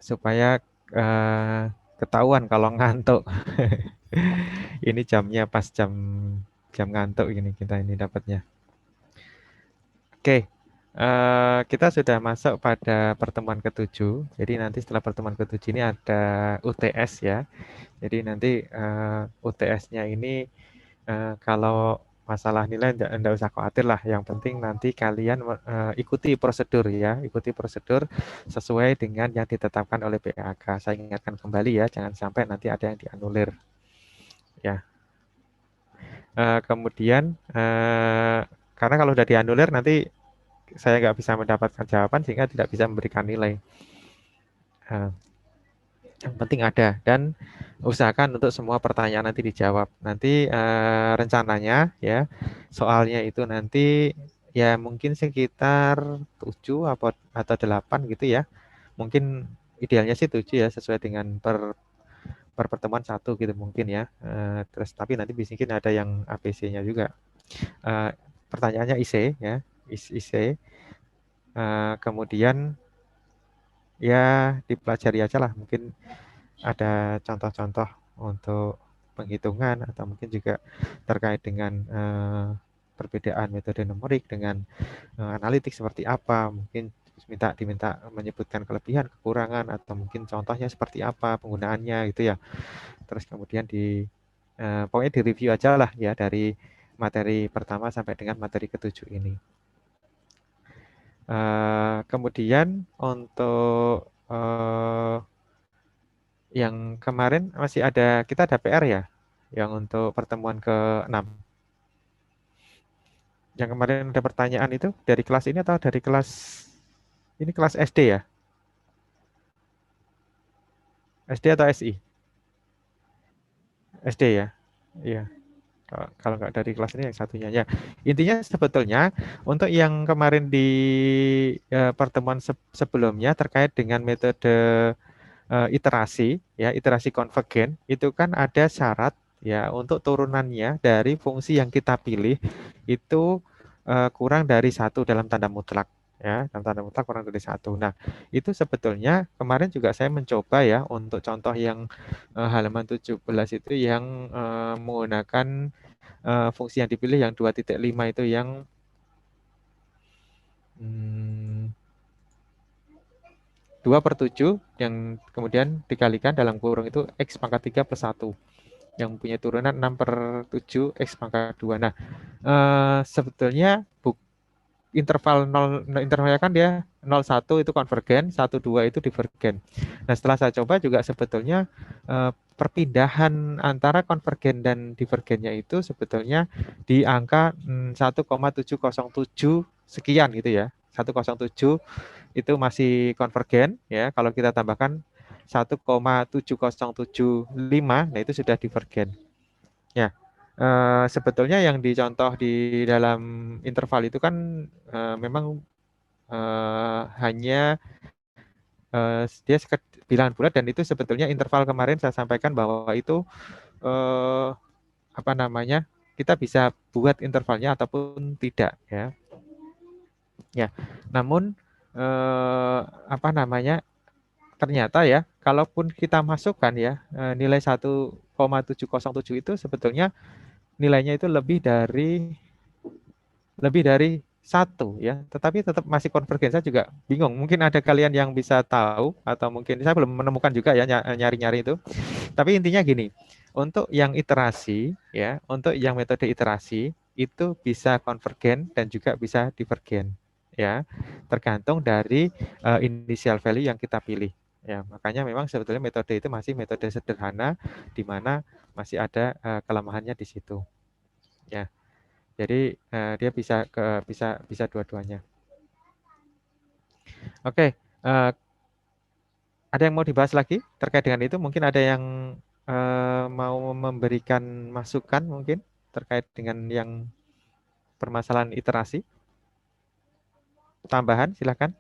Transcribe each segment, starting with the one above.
supaya ketahuan kalau ngantuk. Ini jamnya pas jam jam ngantuk ini kita ini dapatnya. Oke, kita sudah masuk pada pertemuan ketujuh. Jadi nanti setelah pertemuan ketujuh ini ada UTS ya. Jadi nanti UTS-nya ini kalau masalah nilai enggak usah khawatir lah. Yang penting nanti kalian ikuti prosedur ya, ikuti prosedur sesuai dengan yang ditetapkan oleh BAK. Saya ingatkan kembali ya, jangan sampai nanti ada yang dianulir ya. Kemudian karena kalau sudah dianulir nanti saya nggak bisa mendapatkan jawaban sehingga tidak bisa memberikan nilai. Yang penting ada dan usahakan untuk semua pertanyaan nanti dijawab. Nanti rencananya ya soalnya itu nanti ya mungkin sekitar 7 atau 8 gitu ya. Mungkin idealnya sih 7 ya sesuai dengan per pertemuan satu gitu mungkin ya. Terus tapi nanti mungkin ada yang ABC-nya juga. Pertanyaannya IC ya, IC. Kemudian ya dipelajari aja lah mungkin ada contoh-contoh untuk penghitungan atau mungkin juga terkait dengan perbedaan metode numerik dengan analitik seperti apa, mungkin diminta menyebutkan kelebihan, kekurangan atau mungkin contohnya seperti apa penggunaannya gitu ya. Terus kemudian pokoknya direview aja lah ya dari materi pertama sampai dengan materi ketujuh ini. Kemudian untuk yang kemarin kita ada PR ya, yang untuk pertemuan ke-6. Yang kemarin ada pertanyaan itu dari kelas ini atau dari kelas ini kelas SD ya? SD atau SI? SD ya? Iya. Kalau nggak dari kelas ini yang satunya ya. Intinya sebetulnya untuk yang kemarin di pertemuan sebelumnya terkait dengan metode iterasi ya, iterasi konvergen itu kan ada syarat ya untuk turunannya dari fungsi yang kita pilih itu kurang dari satu dalam tanda mutlak ya, dalam tanda mutlak kurang dari satu. Nah, itu sebetulnya kemarin juga saya mencoba ya untuk contoh yang halaman 17 itu yang menggunakan fungsi yang dipilih yang 2.5 itu yang 2/7 yang kemudian dikalikan dalam kurung itu X pangkat 3 plus 1 yang punya turunan 6/7 X pangkat 2. Nah, sebetulnya intervalnya kan dia 0,1 itu konvergen, 1,2 itu divergen. Nah, setelah saya coba juga sebetulnya perpindahan antara konvergen dan divergennya itu sebetulnya di angka 1,707 sekian gitu ya. 107 itu masih konvergen ya. Kalau kita tambahkan 1,7075, nah itu sudah divergen. Ya, sebetulnya yang dicontoh di dalam interval itu kan memang hanya dia bilangan bulat dan itu sebetulnya interval kemarin saya sampaikan bahwa itu apa namanya kita bisa buat intervalnya ataupun tidak ya. Ya, namun apa namanya ternyata ya, kalaupun kita masukkan ya nilai 1,707 itu sebetulnya nilainya itu lebih dari satu ya, tetapi tetap masih konvergen. Saya juga bingung. Mungkin ada kalian yang bisa tahu atau mungkin saya belum menemukan juga ya nyari-nyari itu. Tapi intinya gini, untuk yang iterasi ya, untuk yang metode iterasi itu bisa konvergen dan juga bisa divergen ya, tergantung dari initial value yang kita pilih. Ya, makanya memang sebetulnya metode itu masih metode sederhana di mana masih ada kelemahannya di situ. Ya. Jadi dia bisa dua-duanya. Oke, ada yang mau dibahas lagi terkait dengan itu? Mungkin ada yang mau memberikan masukan mungkin terkait dengan yang permasalahan iterasi. Tambahan, silakan.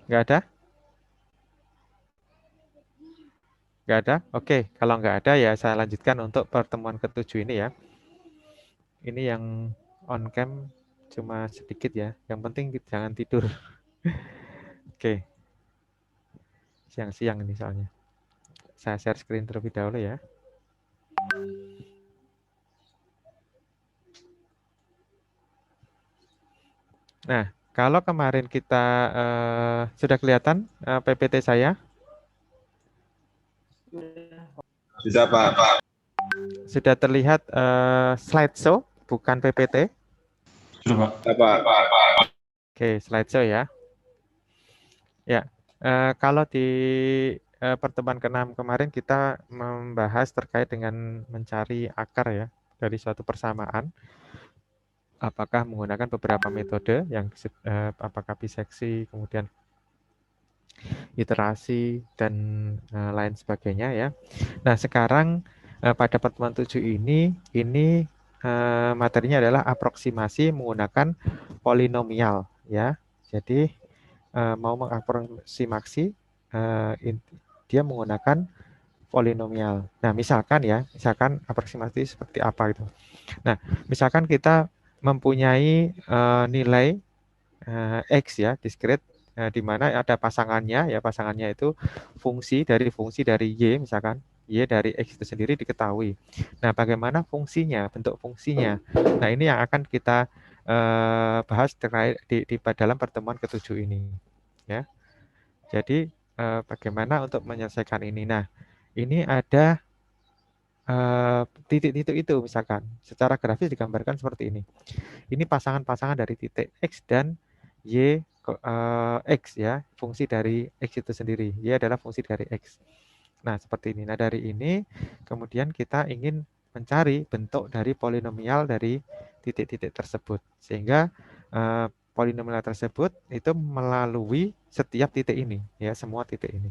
Nggak ada? Nggak ada? Oke, kalau nggak ada ya saya lanjutkan untuk pertemuan ketujuh ini ya. Ini yang on cam cuma sedikit ya. Yang penting jangan tidur. Oke, siang-siang ini soalnya. Saya share screen terlebih dahulu ya. Nah, kalau kemarin kita sudah kelihatan PPT saya? Sudah, Pak. Sudah terlihat slideshow, bukan PPT? Sudah, Pak. Oke, slideshow ya. Ya, kalau di pertemuan ke-6 kemarin kita membahas terkait dengan mencari akar ya dari suatu persamaan. Apakah menggunakan beberapa metode yang apakah biseksi, kemudian iterasi dan lain sebagainya ya. Nah, sekarang pada pertemuan 7 ini materinya adalah aproksimasi menggunakan polinomial ya. Jadi mau mengaproksimasi dia menggunakan polinomial. Nah, misalkan aproksimasi seperti apa gitu. Nah, misalkan kita mempunyai nilai X ya, diskrit di mana ada pasangannya ya, pasangannya itu fungsi dari Y misalkan. Y dari X itu sendiri diketahui. Nah, bagaimana fungsinya, bentuk fungsinya. Nah, ini yang akan kita bahas terkait di dalam pertemuan ke-7 ini ya. Jadi bagaimana untuk menyelesaikan ini. Nah, ini ada titik-titik itu misalkan secara grafis digambarkan seperti ini. Ini pasangan-pasangan dari titik X dan Y X ya, fungsi dari X itu sendiri. Y adalah fungsi dari X. Nah, seperti ini. Nah, dari ini kemudian kita ingin mencari bentuk dari polinomial dari titik-titik tersebut. Sehingga polinomial tersebut itu melalui setiap titik ini, ya, semua titik ini.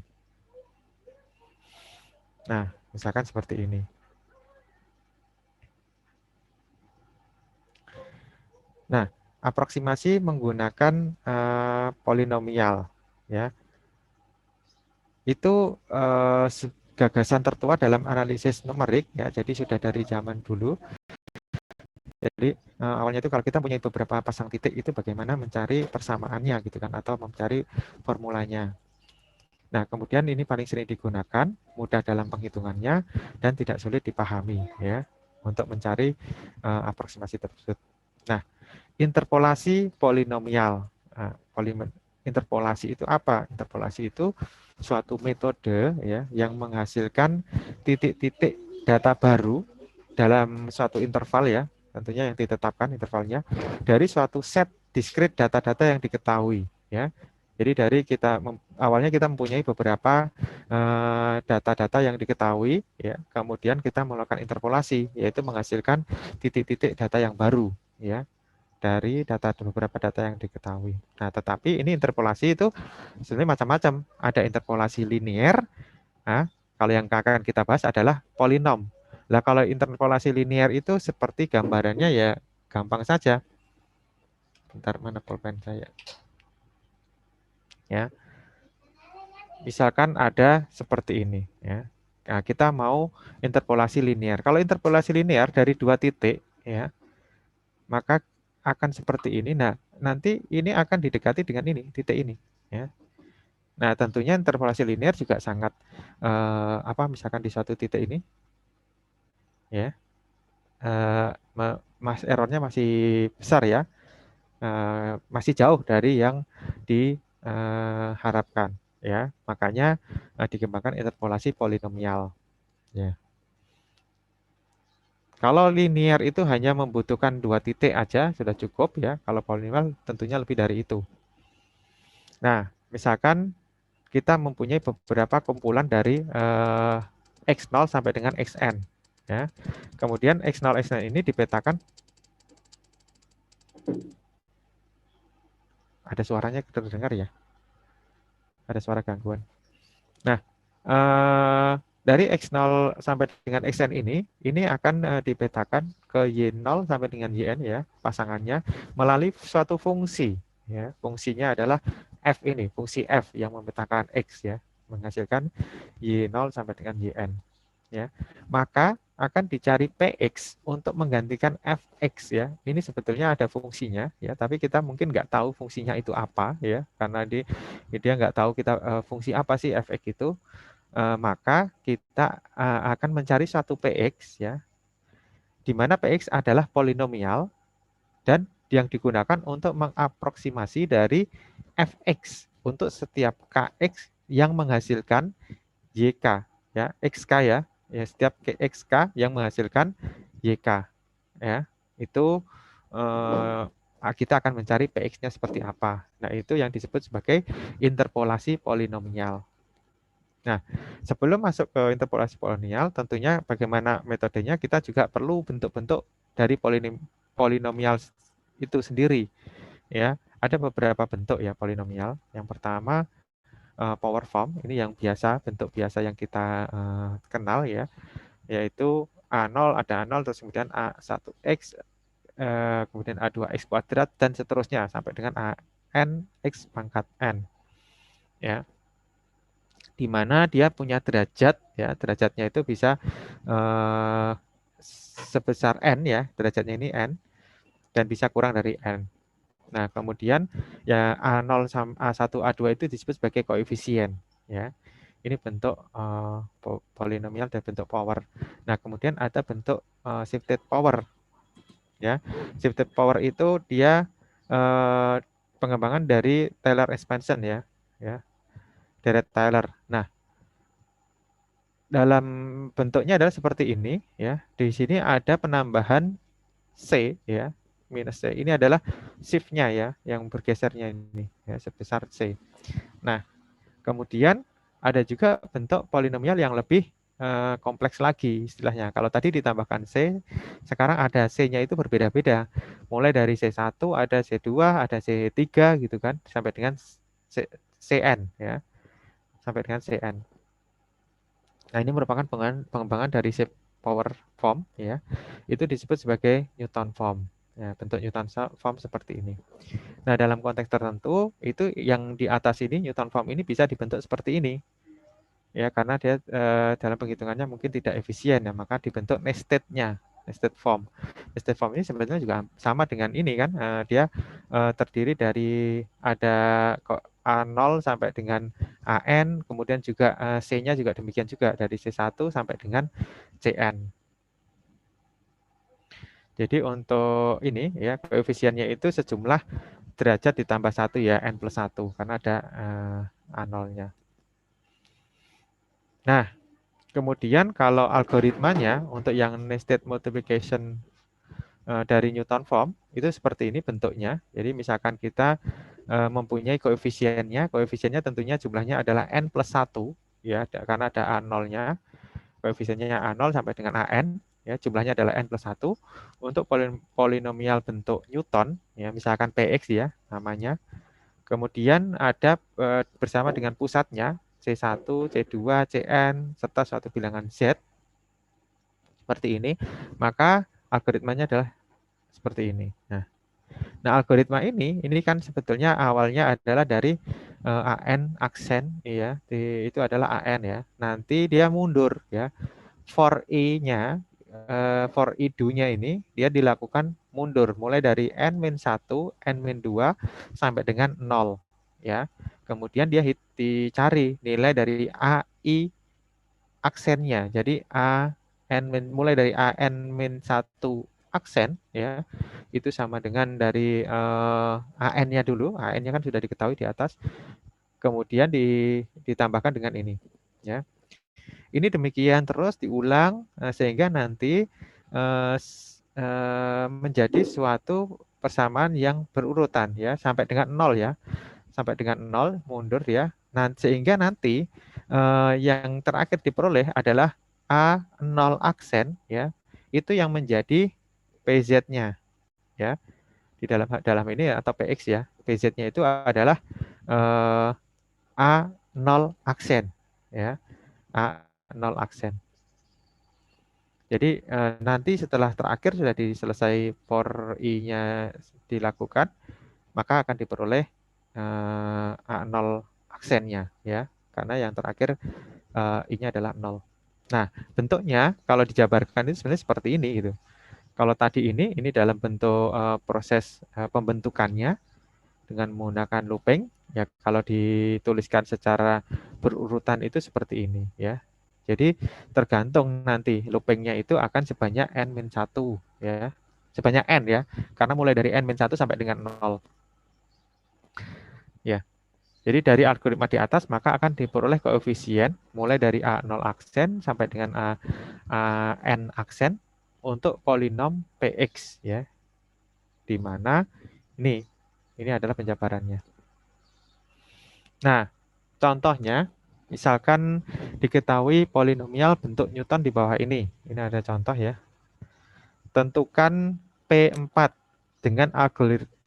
Nah, misalkan seperti ini. Nah, aproksimasi menggunakan polinomial, ya. Itu gagasan tertua dalam analisis numerik, ya. Jadi sudah dari zaman dulu. Jadi awalnya itu kalau kita punya beberapa pasang titik itu bagaimana mencari persamaannya gitu kan, atau mencari formulanya. Nah, kemudian ini paling sering digunakan, mudah dalam penghitungannya dan tidak sulit dipahami ya untuk mencari aproksimasi tersebut. Nah, interpolasi polinomial. Nah, interpolasi itu apa? Interpolasi itu suatu metode ya yang menghasilkan titik-titik data baru dalam suatu interval ya, tentunya yang ditetapkan intervalnya dari suatu set diskrit data-data yang diketahui ya. Jadi dari awalnya kita mempunyai beberapa data-data yang diketahui ya, kemudian kita melakukan interpolasi yaitu menghasilkan titik-titik data yang baru ya dari beberapa data yang diketahui. Nah, tetapi ini interpolasi itu sebenarnya macam-macam. Ada interpolasi linear. Nah, kalau yang akan kita bahas adalah polinom. Nah, kalau interpolasi linear itu seperti gambarannya ya gampang saja. Bentar, mana pulpen saya? Ya. Misalkan ada seperti ini ya. Nah, kita mau interpolasi linear. Kalau interpolasi linear dari dua titik ya, maka akan seperti ini. Nah, nanti ini akan didekati dengan ini, titik ini ya. Nah, tentunya interpolasi linear juga sangat misalkan di suatu titik ini ya. Errornya masih besar ya. Masih jauh dari yang diharapkan ya. Makanya dikembangkan interpolasi polinomial ya. Kalau linear itu hanya membutuhkan dua titik aja sudah cukup ya. Kalau polinomial tentunya lebih dari itu. Nah, misalkan kita mempunyai beberapa kumpulan dari X0 sampai dengan Xn ya. Kemudian X0 Xn ini dipetakan. Ada suaranya terdengar ya? Ada suara gangguan. Nah, dari X0 sampai dengan Xn ini akan dipetakan ke Y0 sampai dengan Yn ya, pasangannya melalui suatu fungsi ya. Fungsinya adalah F ini, fungsi F yang memetakan X ya, menghasilkan Y0 sampai dengan Yn ya. Maka akan dicari PX untuk menggantikan FX ya. Ini sebetulnya ada fungsinya ya, tapi kita mungkin nggak tahu fungsinya itu apa ya, karena dia nggak tahu kita fungsi apa sih FX itu. Maka kita akan mencari suatu PX ya, di mana PX adalah polinomial dan yang digunakan untuk mengaproksimasi dari FX untuk setiap KX yang menghasilkan YK ya, XK ya. Ya, setiap XK yang menghasilkan YK ya. Itu kita akan mencari PX-nya seperti apa. Nah, itu yang disebut sebagai interpolasi polinomial. Nah, sebelum masuk ke interpolasi polinomial, tentunya bagaimana metodenya kita juga perlu bentuk-bentuk dari polinomial itu sendiri ya. Ada beberapa bentuk ya polinomial. Yang pertama power form, ini yang biasa, bentuk biasa yang kita kenal ya, yaitu A0, ada A0, terus kemudian A1X, kemudian A2X kuadrat, dan seterusnya sampai dengan AN X pangkat N ya, di mana dia punya derajat ya, derajatnya itu bisa sebesar N ya, derajatnya ini N, dan bisa kurang dari N. Nah, kemudian ya A0 sampai A1, A2 itu disebut sebagai koefisien ya. Ini bentuk polinomial dan bentuk power. Nah, kemudian ada bentuk shifted power ya. Shifted power itu dia pengembangan dari Taylor expansion ya. Ya, deret Taylor. Nah, dalam bentuknya adalah seperti ini ya. Di sini ada penambahan C ya, minus C. Ini adalah shift-nya ya, yang bergesernya ini ya, sebesar C. Nah, kemudian ada juga bentuk polinomial yang lebih kompleks lagi istilahnya. Kalau tadi ditambahkan C, sekarang ada C-nya itu berbeda-beda. Mulai dari C1, ada C2, ada C3 gitu kan, sampai dengan CN ya. Sampai dengan CN. Nah, ini merupakan pengembangan dari shape power form ya. Itu disebut sebagai Newton form. Ya, bentuk Newton form seperti ini. Nah, dalam konteks tertentu itu yang di atas ini Newton form ini bisa dibentuk seperti ini. Ya, karena dia dalam penghitungannya mungkin tidak efisien ya, maka dibentuk nested-nya, nested form. Nested form ini sebenarnya juga sama dengan ini kan, dia terdiri dari ada A0 sampai dengan AN, kemudian juga C-nya juga demikian juga dari C1 sampai dengan CN. Jadi untuk ini ya, koefisiennya itu sejumlah derajat ditambah 1 ya, N plus 1 karena ada A0-nya. Nah, kemudian kalau algoritmanya untuk yang nested multiplication dari Newton form itu seperti ini bentuknya. Jadi misalkan kita mempunyai koefisiennya tentunya jumlahnya adalah N plus 1 ya, karena ada A0-nya. Koefisiennya A0 sampai dengan AN ya, jumlahnya adalah N plus 1. Untuk polinomial bentuk Newton ya, misalkan PX ya namanya. Kemudian ada bersama dengan pusatnya C1, C2, Cn serta suatu bilangan Z seperti ini, maka algoritmanya adalah seperti ini. Nah, algoritma ini kan sebetulnya awalnya adalah dari AN aksen ya, itu adalah AN ya. Nanti dia mundur ya. For i-nya for i-do-nya ini dia dilakukan mundur mulai dari n-1, n-2 sampai dengan 0 ya. Kemudian dia dicari nilai dari AI aksennya. Jadi mulai dari an-1 aksen ya, itu sama dengan dari an-nya dulu. An-nya kan sudah diketahui di atas. Kemudian ditambahkan dengan ini ya. Ini demikian terus diulang sehingga nanti menjadi suatu persamaan yang berurutan ya, sampai dengan 0 ya. Sampai dengan 0 mundur ya. Sehingga nanti yang terakhir diperoleh adalah A0 aksen ya. Itu yang menjadi PZ-nya ya. Di dalam ini atau PX ya. PZ-nya itu adalah A0 aksen ya. A0 aksen. Jadi nanti setelah terakhir sudah selesai for i-nya dilakukan, maka akan diperoleh A0 aksennya ya, karena yang terakhir i-nya adalah 0. Nah, bentuknya kalau dijabarkan itu sebenarnya seperti ini gitu. Kalau tadi ini dalam bentuk proses pembentukannya dengan menggunakan looping. Ya, kalau dituliskan secara berurutan itu seperti ini ya. Jadi tergantung nanti loopingnya itu akan sebanyak n-1 ya. Sebanyak n ya. Karena mulai dari n-1 sampai dengan 0. Ya. Jadi dari algoritma di atas maka akan diperoleh koefisien mulai dari A0 aksen sampai dengan n aksen untuk polinom Px ya. Di mana ini adalah penjabarannya. Nah, contohnya misalkan diketahui polinomial bentuk Newton di bawah ini. Ini ada contoh ya. Tentukan P4 dengan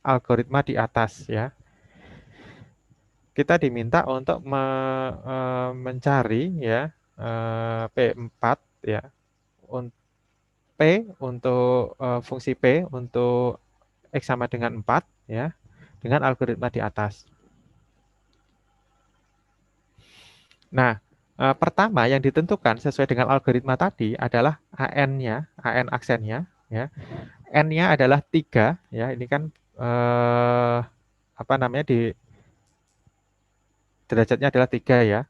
algoritma di atas ya. Kita diminta untuk mencari ya P4 ya. P untuk fungsi P untuk X sama dengan 4 ya dengan algoritma di atas. Nah, pertama yang ditentukan sesuai dengan algoritma tadi adalah AN-nya, AN aksennya ya. N-nya adalah 3 ya. Ini kan apa namanya di derajatnya adalah 3 ya.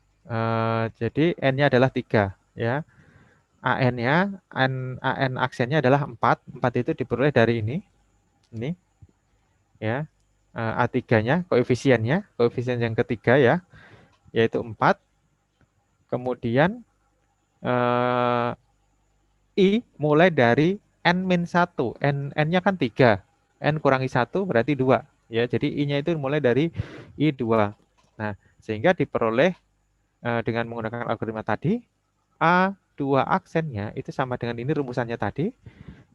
Jadi N-nya adalah 3 ya. AN-nya, AN aksennya adalah 4. 4 itu diperoleh dari ini ya. A3-nya, koefisien yang ketiga ya, yaitu 4. Kemudian I mulai dari N-1. N-nya kan 3. N kurangi 1 berarti 2. Ya, jadi I-nya itu mulai dari I2. Nah, sehingga diperoleh dengan menggunakan algoritma tadi, A2 aksennya itu sama dengan ini rumusannya tadi.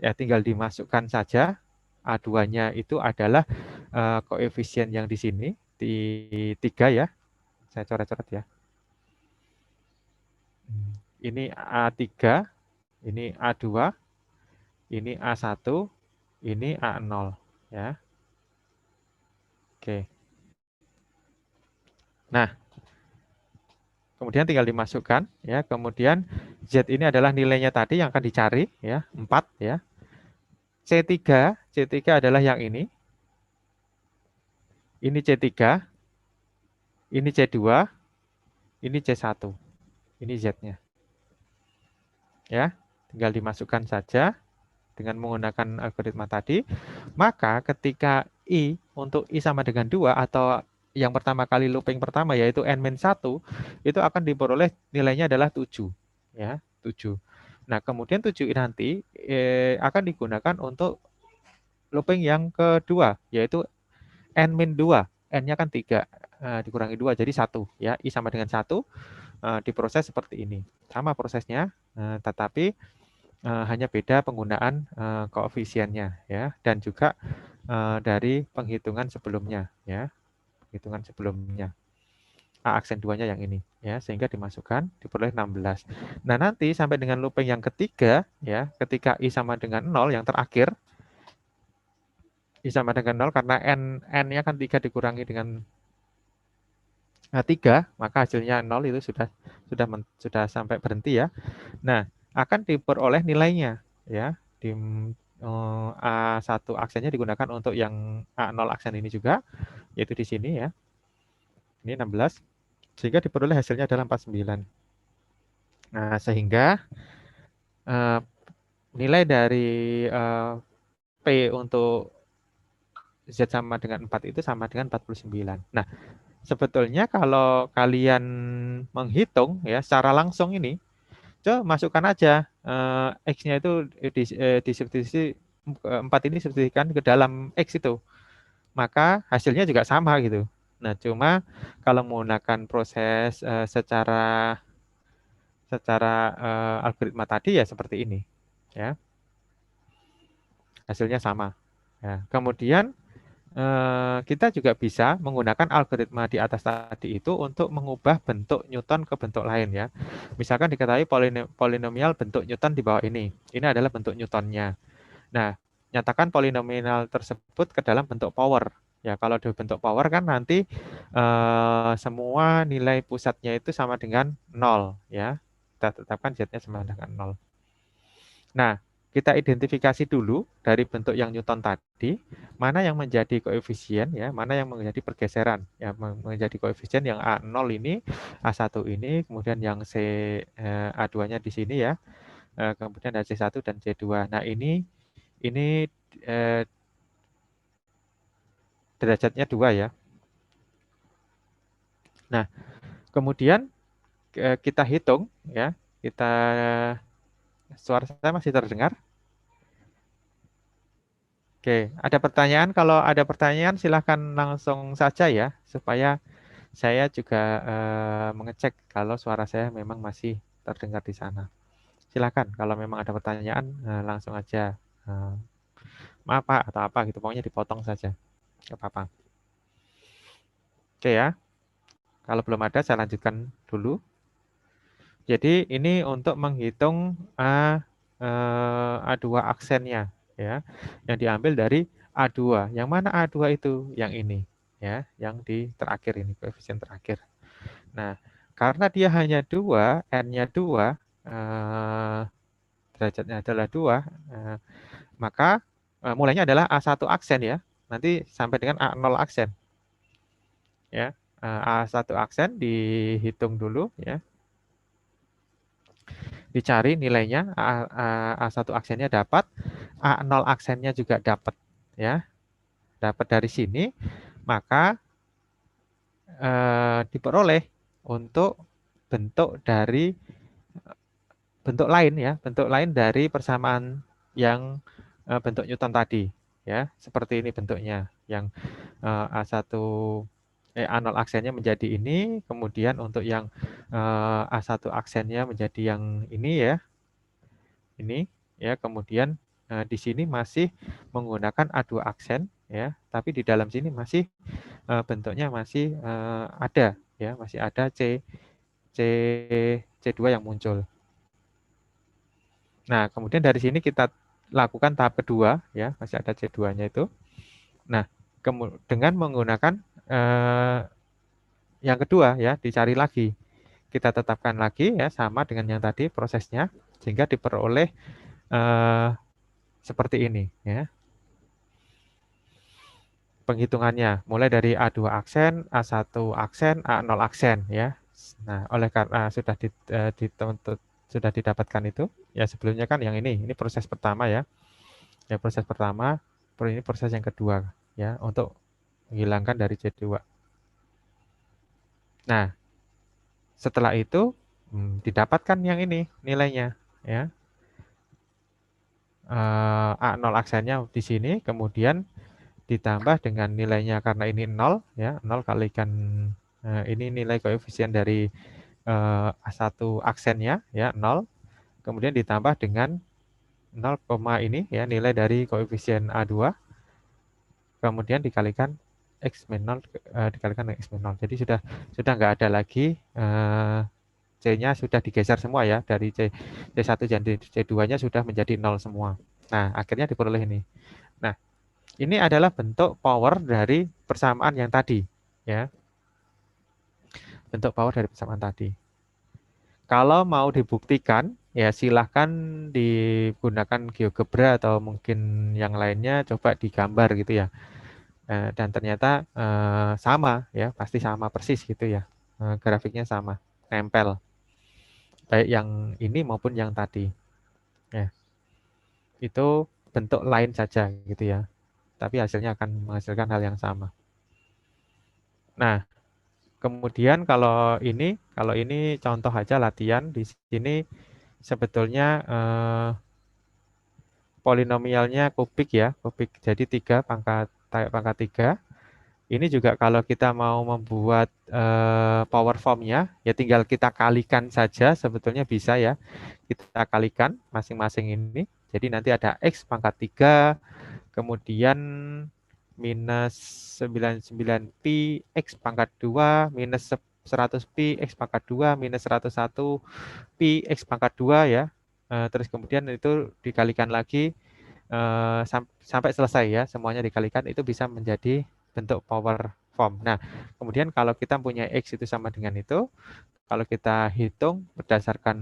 Ya, tinggal dimasukkan saja. A2-nya itu adalah koefisien yang di sini, di 3 ya. Saya coret-coret ya. Ini A3, ini A2, ini A1, ini A0 ya. Oke. Nah, kemudian tinggal dimasukkan ya. Kemudian Z ini adalah nilainya tadi yang akan dicari ya, 4 ya. C3 adalah yang ini. Ini C3, ini C2, ini C1. Ini Z-nya. Ya, tinggal dimasukkan saja dengan menggunakan algoritma tadi. Maka ketika I untuk I sama dengan 2 atau yang pertama kali looping pertama yaitu N-1 itu akan diperoleh nilainya adalah 7 ya, 7. Nah, kemudian 7 nanti akan digunakan untuk looping yang kedua yaitu N-2. N-nya kan 3 dikurangi 2 jadi 1 ya. I sama dengan 1 diproses seperti ini. Sama prosesnya tetapi hanya beda penggunaan koefisiennya ya dan juga dari penghitungan sebelumnya ya. Hitungan sebelumnya. A aksen 2-nya yang ini ya, sehingga dimasukkan diperoleh 16. Nah, nanti sampai dengan looping yang ketiga ya, ketika I sama dengan 0 yang terakhir. I sama dengan 0 karena n-nya kan 3 dikurangi dengan 3, maka hasilnya 0 itu sudah sampai berhenti ya. Nah, akan diperoleh nilainya ya. Di A1 aksennya digunakan untuk yang A0 aksen ini juga, yaitu di sini ya. Ini 16. Sehingga diperoleh hasilnya adalah 49. Nah, sehingga nilai dari P untuk Z sama dengan 4 itu sama dengan 49. Nah, sebetulnya kalau kalian menghitung ya secara langsung ini, coba masukkan aja X-nya itu disubstitusi 4 ini substitusikan ke dalam X itu. Maka hasilnya juga sama gitu. Nah, cuma kalau menggunakan proses secara algoritma tadi ya seperti ini ya. Hasilnya sama. Ya. Kemudian kita juga bisa menggunakan algoritma di atas tadi itu untuk mengubah bentuk Newton ke bentuk lain ya. Misalkan diketahui polinomial bentuk Newton di bawah ini. Ini adalah bentuk Newtonnya. Nah, nyatakan polinomial tersebut ke dalam bentuk power. Ya, kalau di bentuk power kan nanti semua nilai pusatnya itu sama dengan 0 ya. kita tetapkan Z-nya sama dengan 0. Nah, kita identifikasi dulu dari bentuk yang Newton tadi, mana yang menjadi koefisien ya, mana yang menjadi pergeseran ya, menjadi koefisien yang A0 ini, A1 ini, kemudian yang A2-nya di sini ya, kemudian ada C1 dan C2. Nah, ini derajatnya 2 ya. Nah, kemudian kita hitung ya, suara saya masih terdengar? Oke, ada pertanyaan? Kalau ada pertanyaan silahkan langsung saja ya, supaya saya juga mengecek kalau suara saya memang masih terdengar di sana. Silakan kalau memang ada pertanyaan langsung aja. Maaf Pak atau apa gitu, pokoknya dipotong saja. Nggak apa-apa. Oke ya, kalau belum ada saya lanjutkan dulu. Jadi ini untuk menghitung A2 aksennya ya, yang diambil dari A2. Yang mana A2 itu? Yang ini ya, yang di terakhir ini, koefisien terakhir. Nah, karena dia hanya 2, N-nya 2, derajatnya adalah 2, maka mulainya adalah A1 aksen ya. Nanti sampai dengan A0 aksen. Ya. A1 aksen dihitung dulu ya. Dicari nilainya, A1 aksennya dapat, A0 aksennya juga dapat ya. Dapat dari sini, maka diperoleh untuk bentuk lain ya, bentuk lain dari persamaan yang bentuk Newton tadi ya. Seperti ini bentuknya, yang A0 aksennya menjadi ini, kemudian untuk yang A1 aksennya menjadi yang ini ya. Ini ya, kemudian di sini masih menggunakan A2 aksen ya, tapi di dalam sini masih bentuknya masih ada ya, masih ada C2 yang muncul. Nah, kemudian dari sini kita lakukan tahap kedua ya, masih ada C2-nya itu. Nah, dengan menggunakan yang kedua ya, dicari lagi. Kita tetapkan lagi ya, sama dengan yang tadi prosesnya, sehingga diperoleh seperti ini ya. Penghitungannya mulai dari A2 aksen, A1 aksen, A0 aksen ya. Nah, oleh karena sudah didapatkan itu, ya sebelumnya kan yang ini proses pertama ya. Ya proses pertama, ini proses yang kedua ya, untuk menghilangkan dari C2. Nah, setelah itu didapatkan yang ini nilainya ya. A0 aksennya di sini, kemudian ditambah dengan nilainya karena ini 0 ya, 0 kalikan ini nilai koefisien dari A1 aksennya ya, 0. Kemudian ditambah dengan 0, ini ya, nilai dari koefisien A2. Kemudian dikalikan X min 0, dikalikan dengan X min 0. Jadi sudah nggak ada lagi C-nya sudah digeser semua ya, dari C1 dan C2-nya sudah menjadi 0 semua. Nah, akhirnya diperoleh ini. Nah, ini adalah bentuk power dari persamaan yang tadi ya. Bentuk power dari persamaan tadi. Kalau mau dibuktikan ya silahkan digunakan GeoGebra atau mungkin yang lainnya, coba digambar gitu ya. Dan ternyata sama ya, pasti sama persis gitu ya. Grafiknya sama, nempel. Baik yang ini maupun yang tadi. Ya. Itu bentuk lain saja gitu ya. Tapi hasilnya akan menghasilkan hal yang sama. Nah, kemudian kalau ini contoh aja latihan di sini sebetulnya polinomialnya kubik ya, kubik. Jadi 3 pangkat 3. Ini juga kalau kita mau membuat power formnya, ya tinggal kita kalikan saja, sebetulnya bisa ya. Kita kalikan masing-masing ini. Jadi nanti ada X pangkat 3, kemudian minus 99pi X pangkat 2, minus 100pi X pangkat 2, minus 101 pi X pangkat 2 ya. Terus kemudian itu dikalikan lagi sampai selesai ya, semuanya dikalikan, itu bisa menjadi bentuk power form. Nah, kemudian kalau kita punya X itu sama dengan itu, kalau kita hitung berdasarkan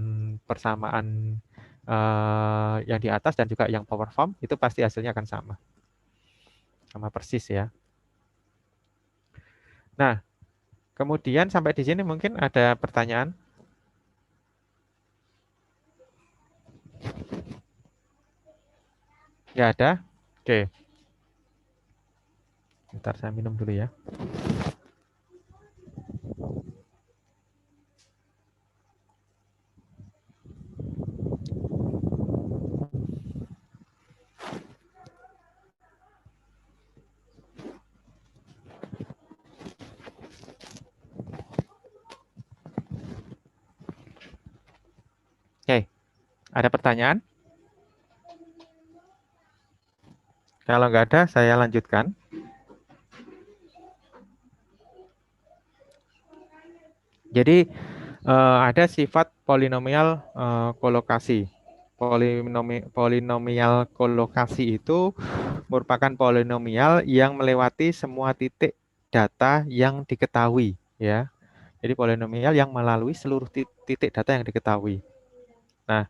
persamaan yang di atas dan juga yang power form, itu pasti hasilnya akan sama. Sama persis ya. Nah, kemudian sampai di sini mungkin ada pertanyaan? Nggak ada? Oke. Bentar, saya minum dulu ya. Oke, ada pertanyaan? Kalau nggak ada, saya lanjutkan. Jadi ada sifat polinomial kolokasi. Polinomial kolokasi itu merupakan polinomial yang melewati semua titik data yang diketahui, ya. Jadi polinomial yang melalui seluruh titik data yang diketahui. Nah,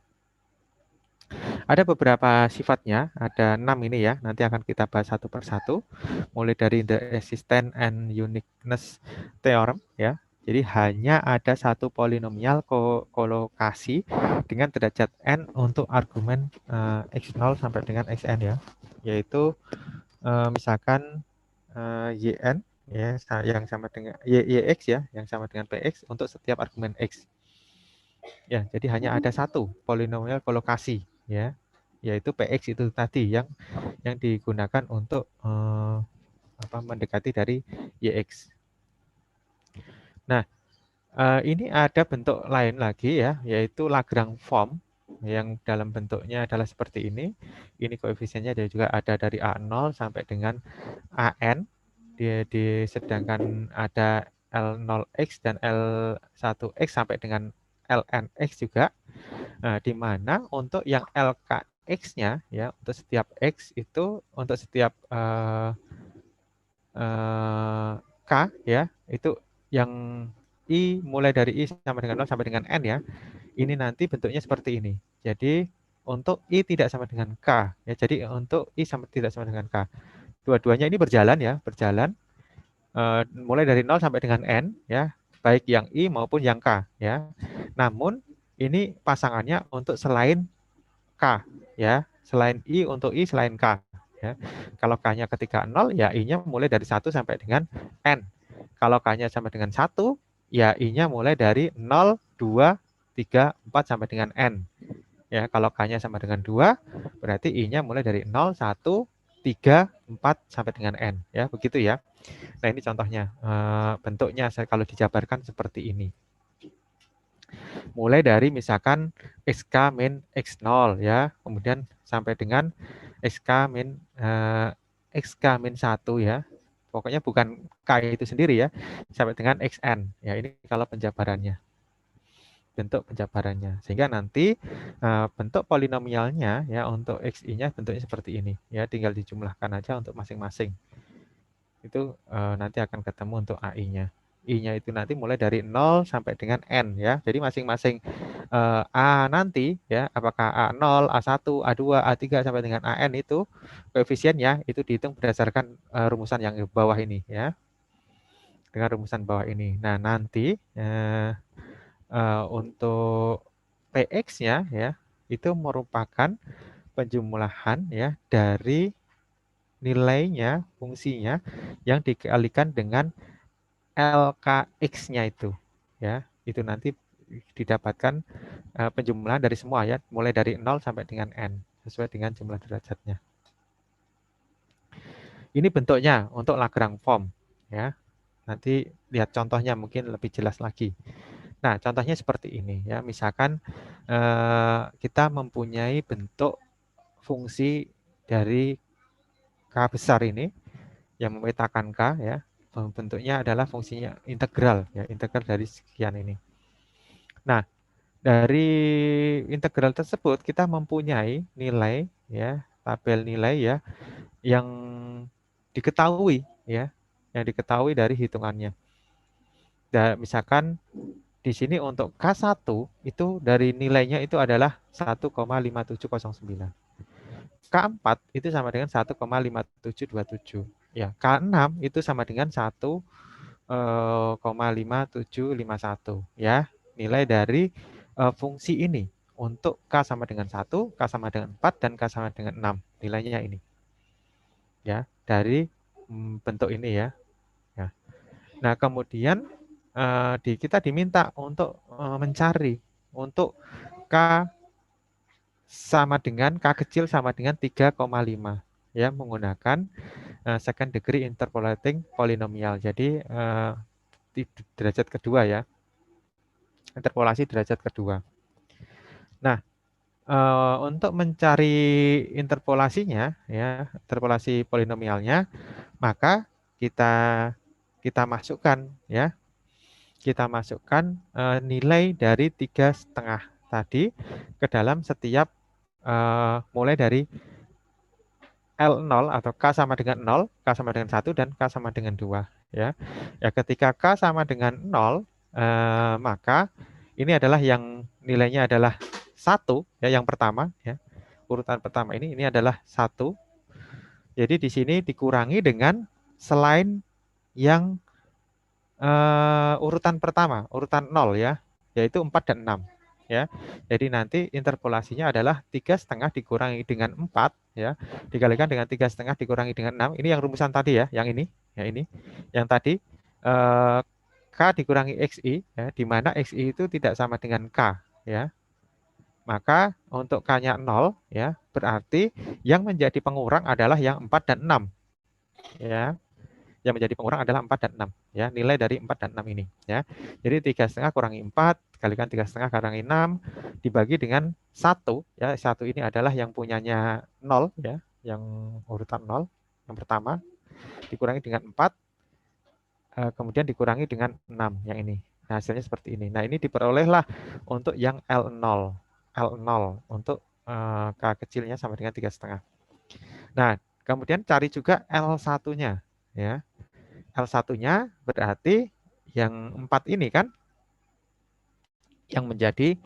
ada beberapa sifatnya, ada 6 ini ya. Nanti akan kita bahas satu persatu, mulai dari the existence and uniqueness theorem ya. Jadi hanya ada satu polinomial kolokasi dengan derajat n untuk argumen x0 sampai dengan xn ya. Yaitu misalkan yn ya yang sama dengan yx ya, yang sama dengan px untuk setiap argumen x. Ya, jadi hanya ada satu polinomial kolokasi ya, yaitu px itu tadi yang digunakan untuk mendekati dari yx. Nah, ini ada bentuk lain lagi ya, yaitu Lagrange form yang dalam bentuknya adalah seperti ini. Ini koefisiennya juga ada dari A0 sampai dengan AN. Sedangkan ada L0x dan L1x sampai dengan lnx juga. Nah, di mana untuk yang LKX-nya ya, untuk setiap x itu untuk setiap K ya, itu yang I mulai dari I sama dengan 0 sampai dengan N ya, ini nanti bentuknya seperti ini. Jadi untuk I tidak sama dengan K ya, jadi untuk I tidak sama dengan K. Dua-duanya ini berjalan ya, mulai dari 0 sampai dengan N ya, baik yang I maupun yang K ya. Namun ini pasangannya untuk selain K ya, selain I untuk I selain K ya. Kalau K-nya ketika 0 ya I-nya mulai dari 1 sampai dengan N. Kalau K-nya sama dengan 1 ya I-nya mulai dari 0, 2, 3, 4 sampai dengan N. Ya, kalau K-nya sama dengan 2 berarti I-nya mulai dari 0, 1, 3, 4 sampai dengan N ya, begitu ya. Nah, ini contohnya bentuknya kalau dijabarkan seperti ini. Mulai dari misalkan XK min X0 ya, kemudian sampai dengan XK min XK min 1 ya. Pokoknya bukan K itu sendiri ya, sampai dengan XN. Ya, ini kalau penjabarannya. Bentuk penjabarannya. Sehingga nanti bentuk polinomialnya ya untuk XI-nya bentuknya seperti ini ya, tinggal dijumlahkan aja untuk masing-masing. Itu nanti akan ketemu untuk AI-nya. I-nya itu nanti mulai dari 0 sampai dengan N ya. Jadi masing-masing A nanti ya, apakah A0, A1, A2, A3 sampai dengan AN itu koefisiennya itu dihitung berdasarkan rumusan yang bawah ini ya. Dengan rumusan bawah ini. Nah, nanti untuk PX-nya ya, itu merupakan penjumlahan ya dari nilainya, fungsinya yang dikalikan dengan LKX-nya itu ya. Itu nanti didapatkan penjumlahan dari semua ya, mulai dari 0 sampai dengan N sesuai dengan jumlah derajatnya. Ini bentuknya untuk Lagrange form ya. Nanti lihat contohnya mungkin lebih jelas lagi. Nah, contohnya seperti ini ya. Misalkan kita mempunyai bentuk fungsi dari K besar ini yang memetakan K ya. Bentuknya adalah fungsinya integral ya, integral dari sekian ini. Nah, dari integral tersebut kita mempunyai nilai ya, tabel nilai ya yang diketahui ya. yang diketahui dari hitungannya. Dan misalkan di sini untuk K1 itu dari nilainya itu adalah 1,5709. K4 itu sama dengan 1,5727. Ya, K6 itu sama dengan 1,5751 ya. Nilai dari fungsi ini untuk K sama dengan 1, K sama dengan 4 dan K sama dengan 6. Nilainya ini. Ya, dari bentuk ini ya. Ya. Nah, kemudian kita diminta untuk mencari untuk K sama dengan K kecil sama dengan 3,5 ya, menggunakan second degree interpolating polynomial. Jadi derajat kedua ya, interpolasi derajat kedua. Nah, untuk mencari interpolasinya ya, interpolasi polinomialnya, maka kita masukkan ya, kita masukkan nilai dari 3,5 tadi ke dalam setiap mulai dari L0 atau K sama dengan 0, K sama dengan 1, dan K sama dengan 2. Ya, ketika K sama dengan 0, maka ini adalah yang nilainya adalah 1, ya, yang pertama. Ya, urutan pertama ini adalah 1. Jadi di sini dikurangi dengan selain yang urutan pertama, urutan 0 ya, yaitu 4 dan 6. Ya. Jadi nanti interpolasinya adalah 3,5 dikurangi dengan 4 ya, dikalikan dengan 3,5 dikurangi dengan 6. Ini yang rumusan tadi ya, yang ini, ya ini. Yang tadi K dikurangi XI ya, di mana XI itu tidak sama dengan K ya. Maka untuk K-nya 0 ya, berarti yang menjadi pengurang adalah yang 4 dan 6. Ya. Yang menjadi pengurang adalah 4 dan 6 ya, nilai dari 4 dan 6 ini ya. Jadi 3,5 kurangi 4 kalikan 3,5 kurangi 6 dibagi dengan 1 ya. 1 ini adalah yang punyanya 0 ya, yang urutan 0 yang pertama, dikurangi dengan 4 kemudian dikurangi dengan 6 yang ini. Nah, hasilnya seperti ini. Nah, ini diperolehlah untuk yang L0. L0 untuk K kecilnya sama dengan 3,5. Nah, kemudian cari juga L1-nya ya. L1-nya berarti yang 4 ini kan, yang menjadi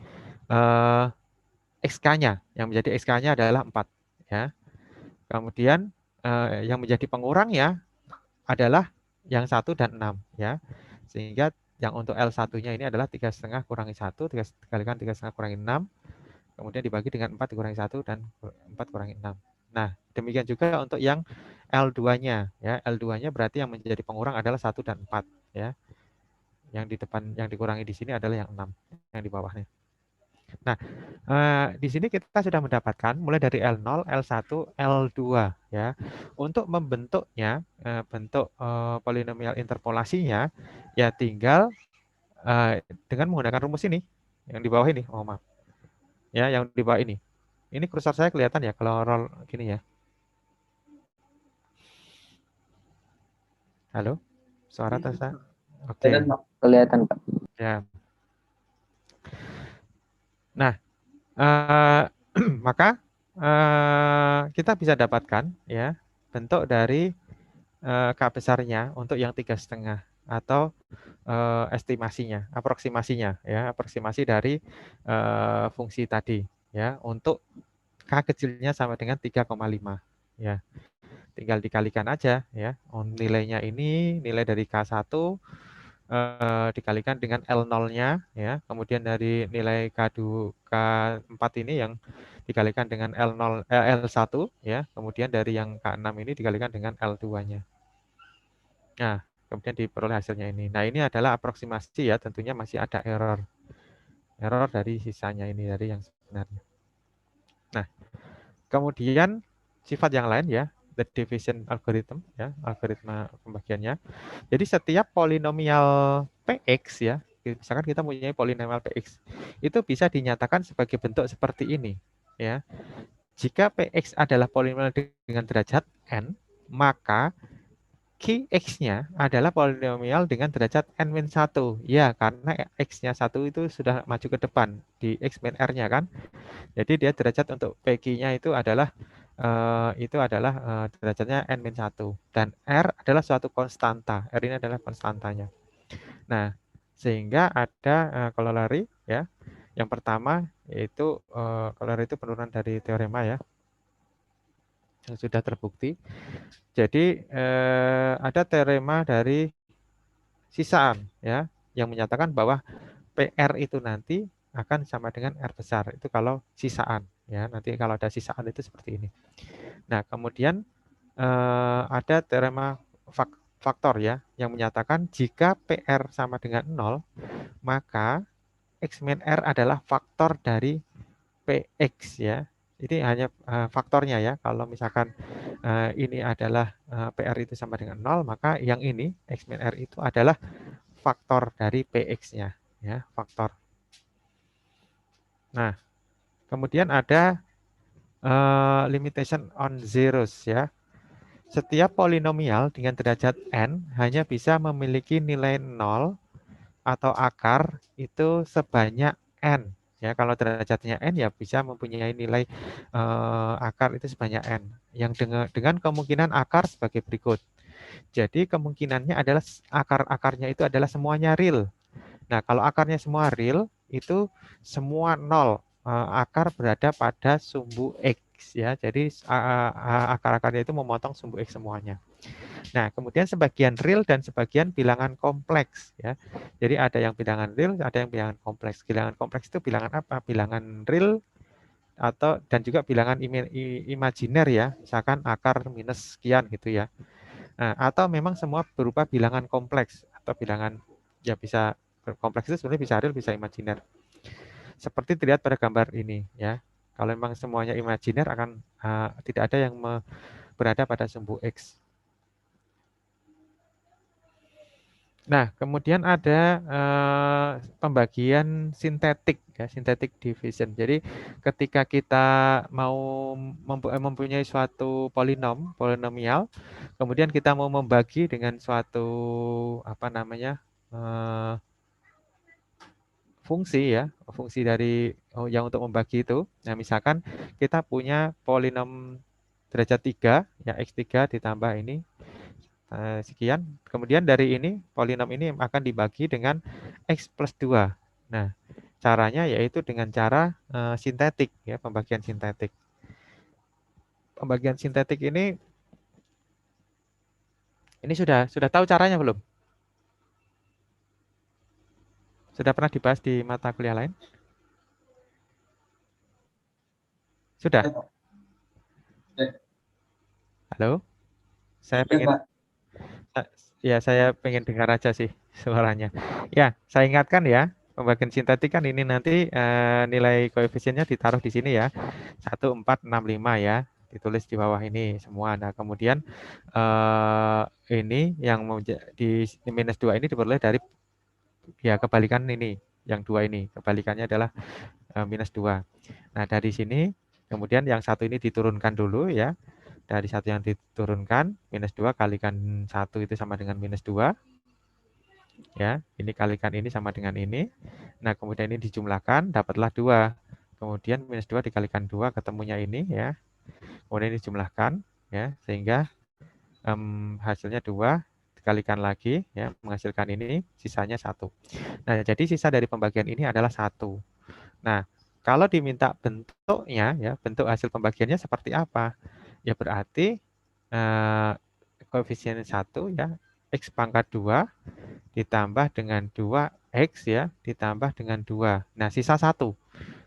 XK-nya. Yang menjadi XK-nya adalah 4. Ya. Kemudian yang menjadi pengurangnya adalah yang 1 dan 6. Ya. Sehingga yang untuk L1-nya ini adalah 3,5 kurangi 1, dikalikan 3,5 kurangi 6, kemudian dibagi dengan 4 dikurangi 1, dan 4 kurangi 6. Nah, demikian juga untuk yang L2-nya. Ya. L2-nya berarti yang menjadi pengurang adalah 1 dan 4. Ya. Yang di depan, yang dikurangi di sini adalah yang 6, yang di bawahnya. Nah, di sini kita sudah mendapatkan mulai dari L0, L1, L2 ya. Untuk membentuknya, bentuk polinomial interpolasinya ya tinggal dengan menggunakan rumus ini yang di bawah ini. Oh, maaf. Ya, yang di bawah ini. Ini kursor saya kelihatan ya kalau roll gini ya. Halo? Suara terasa? Oke. Kelihatan, Pak. Ya. Nah, maka kita bisa dapatkan ya bentuk dari K besarnya untuk yang 3,5 atau estimasinya, aproksimasinya ya, aproksimasi dari fungsi tadi ya, untuk K kecilnya sama dengan 3,5 ya. Tinggal dikalikan aja ya. Nilainya ini nilai dari K1 dikalikan dengan L0-nya ya. Kemudian dari nilai K4 ini yang dikalikan dengan L1 ya. Kemudian dari yang K6 ini dikalikan dengan L2-nya. Nah, kemudian diperoleh hasilnya ini. Nah, ini adalah aproksimasi ya, tentunya masih ada error. Error dari sisanya ini, dari yang sebenarnya. Nah, kemudian sifat yang lain ya, the division algorithm ya, algoritma pembagiannya. Jadi setiap polinomial Px ya, misalkan kita mempunyai polinomial Px, itu bisa dinyatakan sebagai bentuk seperti ini ya. Jika Px adalah polinomial dengan derajat n, maka Qx-nya adalah polinomial dengan derajat n-1. Ya, karena x-nya 1 itu sudah maju ke depan di x min r-nya kan. Jadi dia derajat untuk Pq-nya itu adalah itu adalah derajatnya n-1 dan R adalah suatu konstanta. R ini adalah konstantanya. Nah, sehingga ada corollary ya. Yang pertama yaitu corollary itu penurunan dari teorema ya, yang sudah terbukti. Jadi ada teorema dari sisaan ya yang menyatakan bahwa PR itu nanti akan sama dengan R besar. Itu kalau sisaan ya. Nanti kalau ada sisaan itu seperti ini. Nah, kemudian ada teorema faktor ya yang menyatakan jika PR sama dengan 0, maka X min R adalah faktor dari PX ya. Ini hanya faktornya ya. Kalau misalkan ini adalah PR itu sama dengan 0, maka yang ini X min R itu adalah faktor dari PX-nya ya, faktor. Nah, kemudian ada limitation on zeros ya. Setiap polinomial dengan derajat n hanya bisa memiliki nilai 0 atau akar itu sebanyak n. Ya, kalau derajatnya n ya bisa mempunyai nilai akar itu sebanyak n. Yang dengan kemungkinan akar sebagai berikut. Jadi kemungkinannya adalah akar-akarnya itu adalah semuanya real. Nah, kalau akarnya semua real itu semua 0. Akar berada pada sumbu X ya. Jadi akar-akarnya itu memotong sumbu X semuanya. Nah, kemudian sebagian real dan sebagian bilangan kompleks ya. Jadi ada yang bilangan real, ada yang bilangan kompleks. Bilangan kompleks itu bilangan apa? Bilangan real atau dan juga bilangan imajiner ya. Misalkan akar minus sekian gitu ya. Nah, atau memang semua berupa bilangan kompleks atau bilangan ya bisa kompleks itu sebenarnya bisa real, bisa imajiner. Seperti terlihat pada gambar ini ya. Kalau memang semuanya imajiner akan tidak ada yang berada pada sumbu X. Nah, kemudian ada pembagian sintetik ya, synthetic division. Jadi ketika kita mau mempunyai suatu polinomial, kemudian kita mau membagi dengan suatu apa namanya? Fungsi ya, fungsi dari yang untuk membagi itu. Nah, misalkan kita punya polinom derajat 3 ya, X3 ditambah ini sekian. Kemudian dari ini polinom ini akan dibagi dengan X plus 2. Nah, caranya yaitu dengan cara sintetik ya, pembagian sintetik. Pembagian sintetik ini sudah tahu caranya belum? Sudah pernah dibahas di mata kuliah lain? Sudah? Halo? Saya pengen ya saya pengen dengar aja sih suaranya. Ya, saya ingatkan ya, pembagian sintetik kan ini nanti nilai koefisiennya ditaruh di sini ya. 1, 4, 6, 5 ya. Ditulis di bawah ini semua. Nah, kemudian ini yang di minus 2 ini diperoleh dari ya kebalikan ini. Yang 2 ini. Kebalikannya adalah minus 2. Nah, dari sini kemudian yang satu ini diturunkan dulu ya. Dari satu yang diturunkan, minus 2 kalikan 1 itu sama dengan minus 2. Ya, ini kalikan ini sama dengan ini. Nah, kemudian ini dijumlahkan, dapatlah 2. Kemudian minus 2 dikalikan 2, ketemunya ini ya. Kemudian ini dijumlahkan, ya, sehingga hasilnya 2, dikalikan lagi, ya, menghasilkan ini, sisanya 1. Nah, jadi sisa dari pembagian ini adalah 1. Nah, kalau diminta bentuknya, ya, bentuk hasil pembagiannya seperti apa? Ya berarti koefisien 1 ya, X pangkat 2 ditambah dengan 2X ya, ditambah dengan 2. Nah, sisa 1.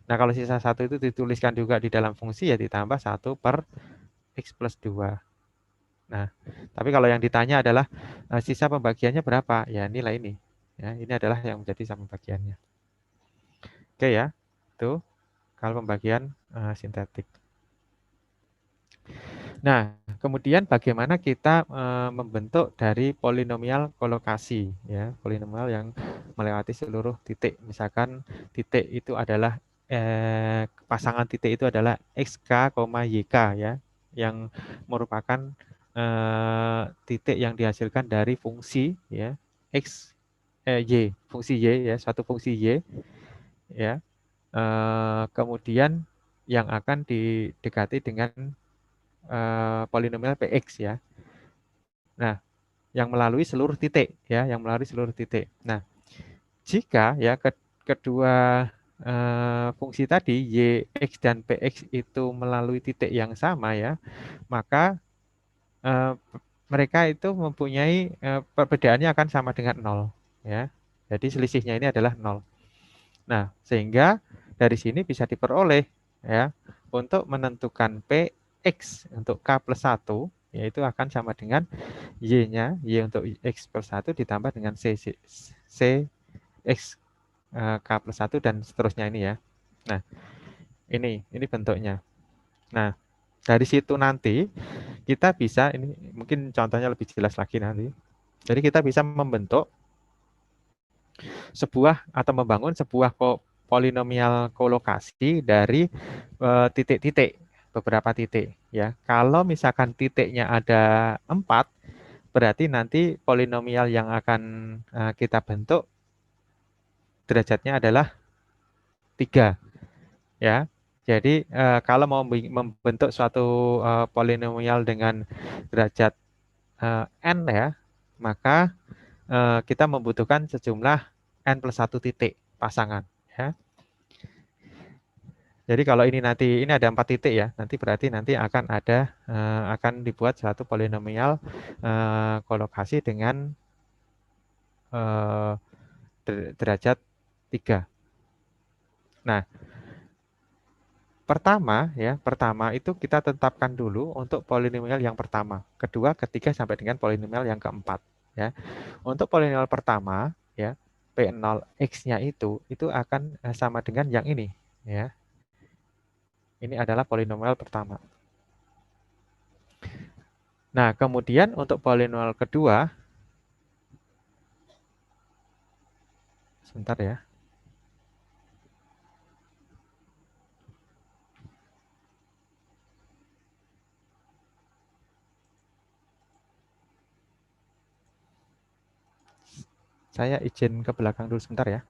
Nah, kalau sisa 1 itu dituliskan juga di dalam fungsi ya ditambah 1 per X plus 2. Nah, tapi kalau yang ditanya adalah sisa pembagiannya berapa? Ya, nilai ini. Ya, ini adalah yang menjadi sisa pembagiannya. Oke ya, itu kalau pembagian sintetik. Nah, kemudian bagaimana kita membentuk dari polinomial kolokasi ya, polinomial yang melewati seluruh titik. Misalkan titik itu adalah pasangan titik itu adalah xk, yk ya, yang merupakan titik yang dihasilkan dari fungsi ya x y, fungsi y ya, suatu fungsi y ya. Kemudian yang akan didekati dengan polinomial Px ya. Nah, yang melalui seluruh titik ya, yang melalui seluruh titik. Nah, jika ya kedua fungsi tadi y, x dan px itu melalui titik yang sama ya, maka eh, mereka itu mempunyai perbedaannya akan sama dengan 0 ya. Jadi selisihnya ini adalah 0. Nah, sehingga dari sini bisa diperoleh ya untuk menentukan px untuk k plus 1 yaitu akan sama dengan y-nya, y untuk x plus 1 ditambah dengan c x k plus 1 dan seterusnya ini ya. Nah, ini bentuknya. Nah, dari situ nanti kita bisa, ini mungkin contohnya lebih jelas lagi nanti. Jadi kita bisa membentuk sebuah atau membangun sebuah polinomial kolokasi dari titik-titik, beberapa titik ya. Kalau misalkan titiknya ada 4, berarti nanti polinomial yang akan kita bentuk derajatnya adalah 3 ya. Jadi kalau mau membentuk suatu polinomial dengan derajat n ya, maka kita membutuhkan sejumlah n plus 1 titik pasangan ya. Jadi kalau ini nanti ini ada 4 titik ya, nanti berarti nanti akan ada akan dibuat suatu polinomial kolokasi dengan derajat 3. Nah, pertama itu kita tetapkan dulu untuk polinomial yang pertama, kedua, ketiga sampai dengan polinomial yang keempat ya. Untuk polinomial pertama ya, P0 X-nya itu akan sama dengan yang ini ya. Ini adalah polinomial pertama. Nah, kemudian untuk polinomial kedua, sebentar ya. Saya izin ke belakang dulu sebentar ya.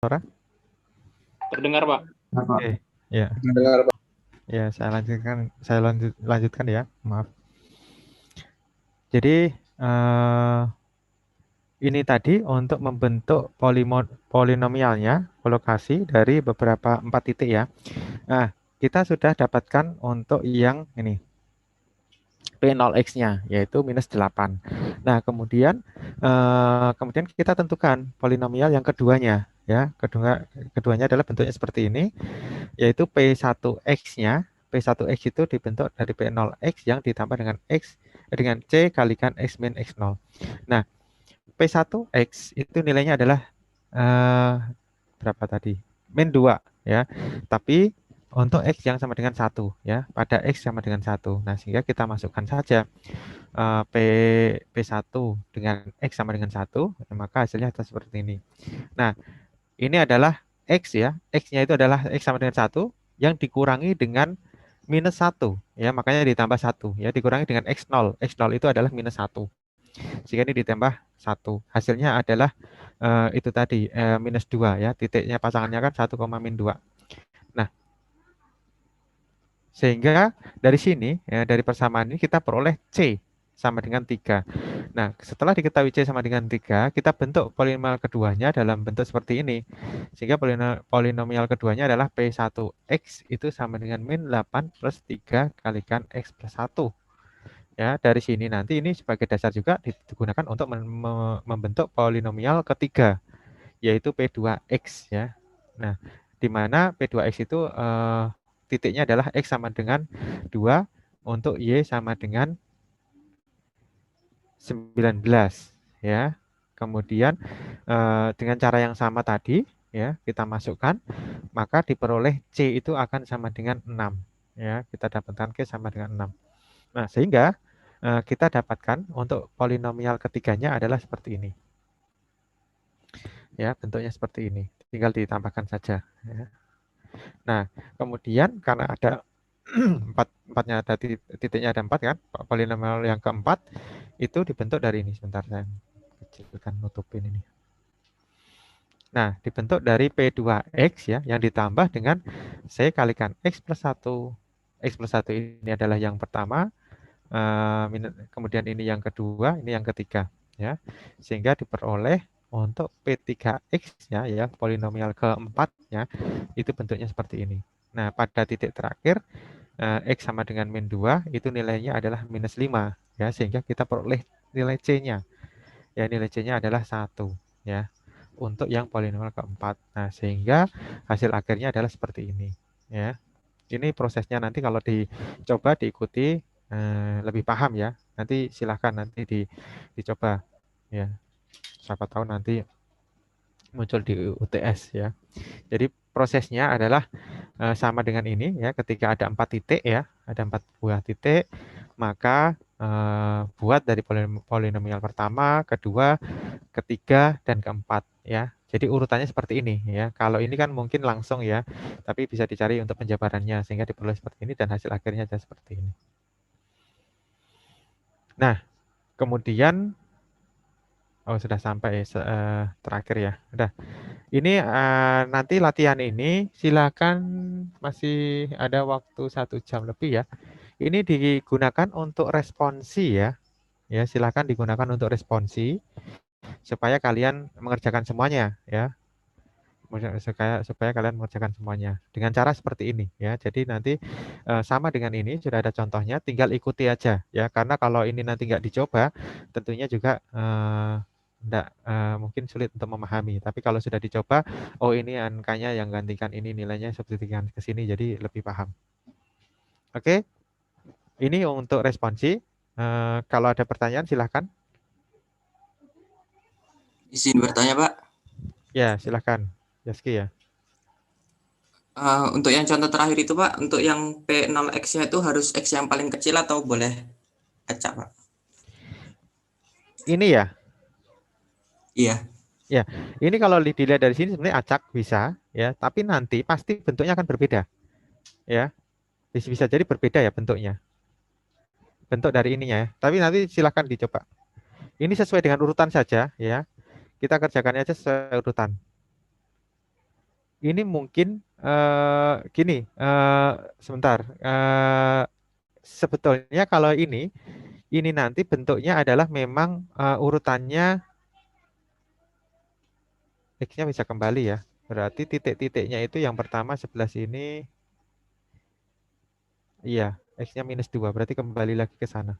suara? Terdengar, Pak. Oke, ya. Dengar, Pak. Ya, saya lanjutkan ya. Maaf. Jadi ini tadi untuk membentuk polinomialnya, kolokasi dari beberapa 4 titik ya. Nah, kita sudah dapatkan untuk yang ini, P0x-nya, yaitu minus 8. Nah, kemudian kita tentukan polinomial yang keduanya. Ya, keduanya adalah bentuknya seperti ini, yaitu P1x-nya. P1x itu dibentuk dari P0x yang ditambah dengan C kalikan X min X0. Nah, P1x itu nilainya adalah berapa tadi? Min 2 ya. Tapi untuk X yang sama dengan 1 ya. Pada X sama dengan 1. Nah, sehingga kita masukkan saja P, P1 dengan X sama dengan 1, maka hasilnya seperti ini. Nah, ini adalah X ya. X-nya itu adalah X sama dengan 1 yang dikurangi dengan minus 1 ya. Makanya ditambah 1 ya. Dikurangi dengan X0. X0 itu adalah minus 1. Jika ini ditambah 1. Hasilnya adalah itu tadi minus 2 ya. Titiknya pasangannya kan 1, min 2. Nah, sehingga dari sini ya, dari persamaan ini kita peroleh C sama dengan 3. Nah, setelah diketahui C sama dengan 3, kita bentuk polinomial keduanya dalam bentuk seperti ini. Sehingga polinomial keduanya adalah P1X itu sama dengan min 8 plus 3 kalikan X plus 1. Ya, dari sini nanti ini sebagai dasar juga digunakan untuk membentuk polinomial ketiga, yaitu P2X ya. Nah, di mana P2X itu titiknya adalah X sama dengan 2 untuk Y sama dengan 19 ya. Kemudian dengan cara yang sama tadi ya, kita masukkan, maka diperoleh C itu akan sama dengan 6 ya. Kita dapatkan K sama dengan 6. Nah, sehingga kita dapatkan untuk polinomial ketiganya adalah seperti ini. Ya, bentuknya seperti ini. Tinggal ditambahkan saja ya. Nah, kemudian karena ada empatnya ada titiknya ada 4 kan, polinomial yang keempat itu dibentuk dari ini. Sebentar saya kecilkan, nutupin ini. Nah, dibentuk dari P2X ya, yang ditambah dengan C kalikan X plus 1. X plus 1 ini adalah yang pertama, kemudian ini yang kedua, ini yang ketiga ya. Sehingga diperoleh untuk P3X-nya ya, polinomial keempatnya itu bentuknya seperti ini. Nah, pada titik terakhir X sama dengan min 2 itu nilainya adalah minus 5 ya, sehingga kita peroleh nilai C-nya. Ya, nilai C-nya adalah 1 ya untuk yang polinomial keempat. Nah, sehingga hasil akhirnya adalah seperti ini ya. Ini prosesnya nanti kalau dicoba diikuti lebih paham ya. Nanti silahkan nanti dicoba ya. Siapa tahu nanti muncul di UTS ya. Jadi prosesnya adalah sama dengan ini ya. Ketika ada 4 titik ya, ada 4 buah titik, maka buat dari polinomial pertama, kedua, ketiga, dan keempat ya. Jadi urutannya seperti ini ya. Kalau ini kan mungkin langsung ya, tapi bisa dicari untuk penjabarannya sehingga diperoleh seperti ini dan hasil akhirnya ada seperti ini. Nah, kemudian sudah sampai terakhir ya. Udah. Ini nanti latihan ini silakan, masih ada waktu 1 jam lebih ya. Ini digunakan untuk responsi ya. Ya, silakan digunakan untuk responsi supaya kalian mengerjakan semuanya ya. Supaya kalian mengerjakan semuanya dengan cara seperti ini ya. Jadi nanti sama dengan ini sudah ada contohnya, tinggal ikuti aja ya. Karena kalau ini nanti nggak dicoba, tentunya juga mungkin sulit untuk memahami. Tapi kalau sudah dicoba, oh ini angkanya yang gantikan ini, nilainya substitusikan ke sini, jadi lebih paham. Oke, ini untuk responsi. Kalau ada pertanyaan silahkan. Izin bertanya, Pak. Ya, silahkan. Yaski ya. Untuk yang contoh terakhir itu, Pak, untuk yang P0X-nya itu harus X yang paling kecil atau boleh acak, Pak? Ini ya? Iya. Ya, ini kalau dilihat dari sini sebenarnya acak bisa ya, tapi nanti pasti bentuknya akan berbeda. Ya. Bisa jadi berbeda ya bentuknya. Bentuk dari ininya ya. Tapi nanti silahkan dicoba. Ini sesuai dengan urutan saja ya. Kita kerjakannya aja sesuai urutan. ini mungkin gini, sebentar. Sebetulnya kalau ini nanti bentuknya adalah memang urutannya X-nya bisa kembali ya. Berarti titik-titiknya itu yang pertama sebelah sini, iya, X-nya -2, berarti kembali lagi ke sana.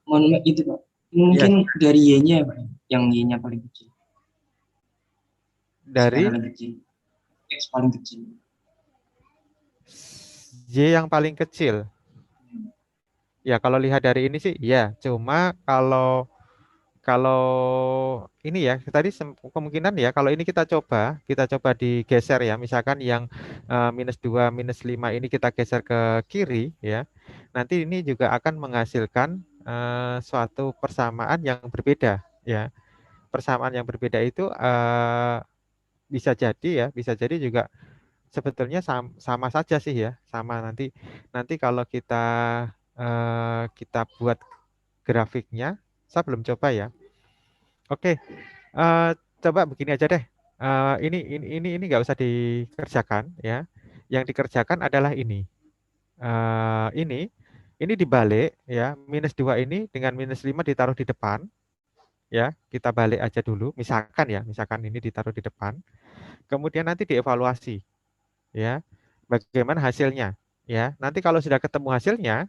Mohon maaf itu Pak. Ini Iya, mungkin dari Y-nya ya Pak, yang Y-nya paling kecil. dari Paling kecil. X paling kecil. Y yang paling kecil. Ya, kalau lihat dari ini sih, ya. Cuma kalau kalau ini ya, tadi kemungkinan ya, kalau ini kita coba digeser ya. Misalkan yang -2, -5 ini kita geser ke kiri ya. Nanti ini juga akan menghasilkan suatu persamaan yang berbeda ya. Persamaan yang berbeda itu bisa jadi ya, bisa jadi juga sebetulnya sama saja sih ya, sama nanti nanti kalau kita buat grafiknya, saya belum coba ya. Oke, coba begini aja deh. Ini nggak usah dikerjakan ya. Yang dikerjakan adalah ini. Eh, ini ini dibalik ya. -2 ini dengan -5 ditaruh di depan ya. Kita balik aja dulu. Misalkan ini ditaruh di depan. Kemudian nanti dievaluasi ya. Bagaimana hasilnya ya. Nanti kalau sudah ketemu hasilnya,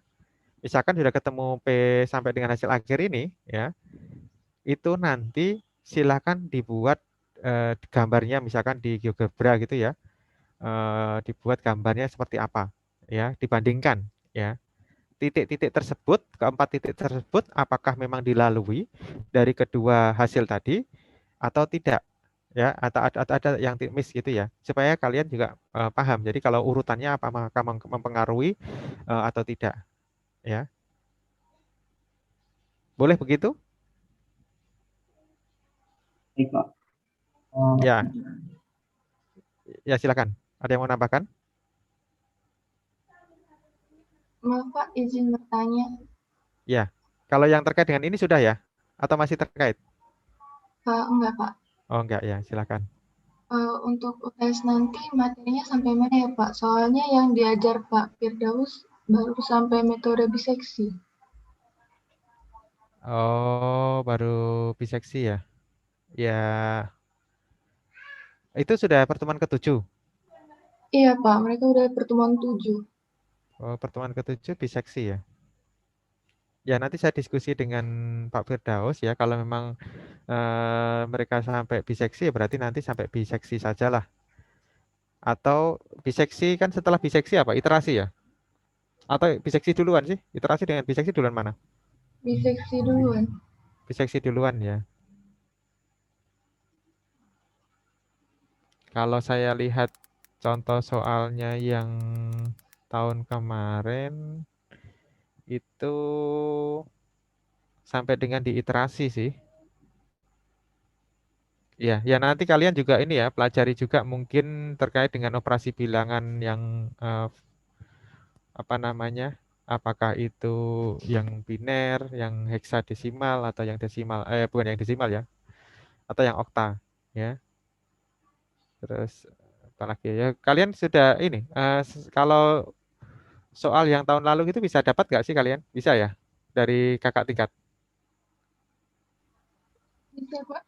misalkan sudah ketemu P sampai dengan hasil akhir ini ya, itu nanti silakan dibuat gambarnya misalkan di GeoGebra gitu ya. Dibuat gambarnya seperti apa ya, dibandingkan ya. Titik-titik tersebut, keempat titik tersebut apakah memang dilalui dari kedua hasil tadi atau tidak ya, atau ada yang miss gitu ya, supaya kalian juga paham. Jadi kalau urutannya apakah mempengaruhi atau tidak ya. Boleh begitu? Baik Pak. Oh, Ya, ya silakan. Ada yang mau nambahkan? Maaf Pak, izin bertanya. Ya. Kalau yang terkait dengan ini sudah ya? Atau masih terkait? Enggak Pak. Oh enggak ya, silakan. Untuk UTS nanti materinya sampai mana ya Pak? Soalnya yang diajar Pak Firdaus baru sampai metode biseksi. Oh, baru biseksi ya? Ya, itu sudah pertemuan ke-7. Iya Pak, mereka udah pertemuan 7. Oh, pertemuan ke-7 biseksi ya? Ya, nanti saya diskusi dengan Pak Firdaus ya. Kalau memang mereka sampai biseksi, ya berarti nanti sampai biseksi sajalah. Atau biseksi kan setelah biseksi apa? Iterasi ya? Atau biseksi duluan sih? Iterasi dengan biseksi duluan mana? Biseksi duluan. Biseksi duluan ya. Kalau saya lihat contoh soalnya yang tahun kemarin itu sampai dengan diiterasi sih. Ya, ya nanti kalian juga ini ya pelajari juga mungkin terkait dengan operasi bilangan yang apa namanya? Apakah itu yang biner, yang heksadesimal atau yang desimal? Bukan yang desimal ya, atau yang okta ya. Terus apalagi ya? Kalian sudah ini kalau soal yang tahun lalu itu bisa dapat nggak sih kalian? Bisa ya? Dari kakak tingkat? Bisa Pak.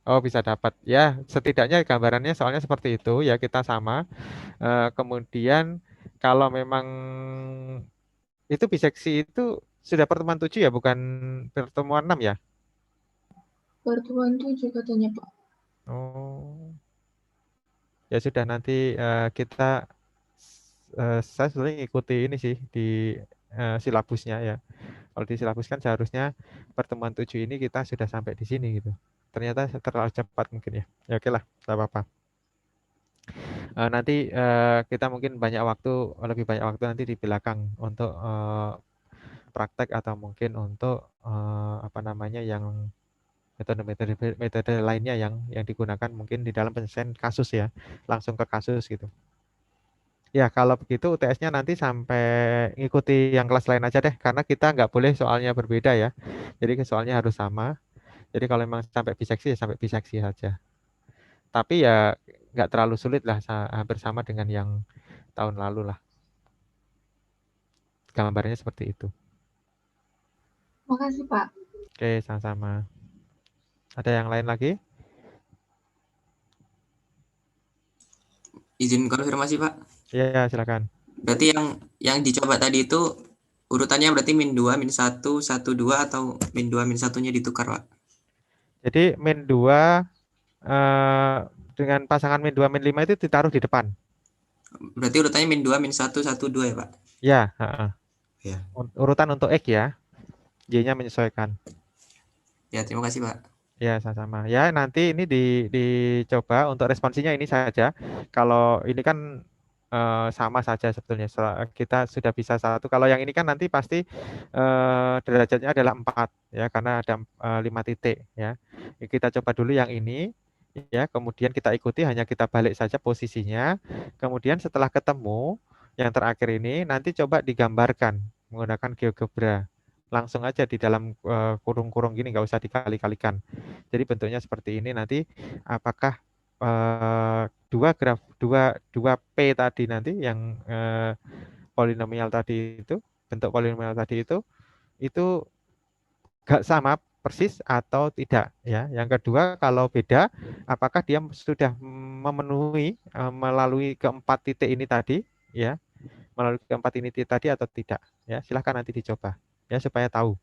Oh, bisa dapat. Ya, setidaknya gambarannya soalnya seperti itu ya, kita sama. Kemudian kalau memang itu biseksi itu sudah pertemuan 7 ya, bukan pertemuan 6 ya? Pertemuan 7 katanya Pak. Oh, ya sudah nanti kita saya sebenarnya ngikuti ini sih di silabusnya ya. Kalau di silabus kan seharusnya pertemuan 7 ini kita sudah sampai di sini gitu. Ternyata terlalu cepat mungkin ya. Ya oke lah, tidak apa-apa. Nanti kita mungkin lebih banyak waktu nanti di belakang untuk praktek atau mungkin untuk apa namanya yang metode lainnya yang digunakan mungkin di dalam penyelesaian kasus ya, langsung ke kasus gitu. Ya, kalau begitu UTS-nya nanti sampai ngikuti yang kelas lain aja deh, karena kita nggak boleh soalnya berbeda ya. Jadi soalnya harus sama. Jadi kalau memang sampai biseksi ya sampai biseksi saja. Tapi ya nggak terlalu sulit lah, hampir sama dengan yang tahun lalu lah. Gambarnya seperti itu. Makasih, Pak. Oke, sama-sama. Ada yang lain lagi? Izin konfirmasi, Pak. Iya, silakan. Berarti yang dicoba tadi itu urutannya berarti -2, -1, 1, 2 atau -2, -1-nya ditukar, Pak? Jadi min 2 dengan pasangan min 2, min 5 itu ditaruh di depan. Berarti urutannya -2, -1, 1, 2 ya, Pak? Ya, Ya. urutan untuk X ya. Y-nya menyesuaikan. Ya, terima kasih, Pak. Ya, sama-sama. Ya, nanti ini dicoba untuk responsinya ini saja. Kalau ini kan sama saja sebetulnya. Kita sudah bisa 1. Kalau yang ini kan nanti pasti derajatnya adalah 4 ya, karena ada 5 titik ya. Kita coba dulu yang ini ya, kemudian kita ikuti, hanya kita balik saja posisinya. Kemudian setelah ketemu yang terakhir ini, nanti coba digambarkan menggunakan GeoGebra. Langsung aja di dalam kurung-kurung gini, nggak usah dikali-kalikan. Jadi bentuknya seperti ini. Nanti apakah 2P tadi nanti yang polinomial tadi itu, bentuk polinomial tadi itu nggak sama persis atau tidak ya. Yang kedua, kalau beda, apakah dia sudah memenuhi melalui keempat titik ini tadi ya, melalui keempat ini tadi atau tidak ya. Silahkan nanti dicoba ya, supaya tahu.